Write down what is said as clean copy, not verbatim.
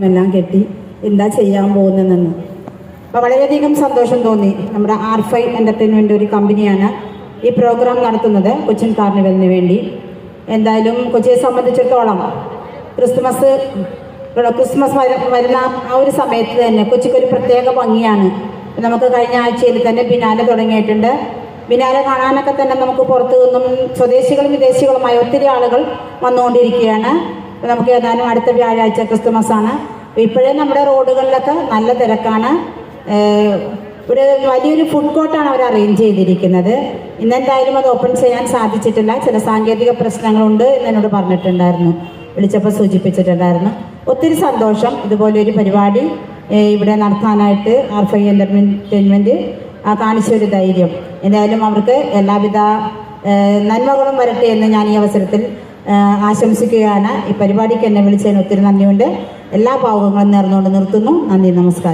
എല്ലാം കെട്ടി എന്താ ചെയ്യാൻ പോകുന്നതെന്ന്. അപ്പോൾ വളരെയധികം സന്തോഷം തോന്നി. നമ്മുടെ R5 എൻ്റർടൈൻമെൻ്റ് ഒരു കമ്പനിയാണ് ഈ പ്രോഗ്രാം നടത്തുന്നത് കൊച്ചിൻ കാർണിവലിന് വേണ്ടി. എന്തായാലും കൊച്ചിയെ സംബന്ധിച്ചിടത്തോളം ക്രിസ്മസ് വരുന്ന ആ ഒരു സമയത്ത് തന്നെ കൊച്ചിക്കൊരു പ്രത്യേക ഭംഗിയാണ്. നമുക്ക് കഴിഞ്ഞ ആഴ്ചയിൽ തന്നെ ബിനാലെ തുടങ്ങിയിട്ടുണ്ട്. ബിനാലെ കാണാനൊക്കെ തന്നെ നമുക്ക് പുറത്തു നിന്നും സ്വദേശികളും വിദേശികളുമായ ഒത്തിരി ആളുകൾ വന്നുകൊണ്ടിരിക്കുകയാണ്. നമുക്ക് ഏതാനും അടുത്ത വ്യാഴാഴ്ച ക്രിസ്തുമസ് ആണ്. ഇപ്പോഴേ നമ്മുടെ റോഡുകളിലൊക്കെ നല്ല തിരക്കാണ്. ഒരു വലിയൊരു ഫുഡ് കോർട്ടാണ് അവർ അറേഞ്ച് ചെയ്തിരിക്കുന്നത്. ഇന്നെന്തായാലും അത് ഓപ്പൺ ചെയ്യാൻ സാധിച്ചിട്ടില്ല, ചില സാങ്കേതിക പ്രശ്നങ്ങളുണ്ട് എന്നോട് പറഞ്ഞിട്ടുണ്ടായിരുന്നു, വിളിച്ചപ്പോൾ സൂചിപ്പിച്ചിട്ടുണ്ടായിരുന്നു. ഒത്തിരി സന്തോഷം ഇതുപോലൊരു പരിപാടി ഇവിടെ നടത്താനായിട്ട് R5 എൻ്റർടൈൻമെൻറ്റ് കാണിച്ചൊരു ധൈര്യം. എന്തായാലും അവർക്ക് എല്ലാവിധ നന്മകളും വരട്ടെ എന്ന് ഞാൻ ഈ അവസരത്തിൽ ആശംസിക്കുകയാണ്. ഈ പരിപാടിക്ക് എന്നെ വിളിച്ചതിന് ഒത്തിരി നന്ദിയുണ്ട്. എല്ലാ ഭാവുകങ്ങളും നേർന്നുകൊണ്ട് നിർത്തുന്നു. നന്ദി, നമസ്കാരം.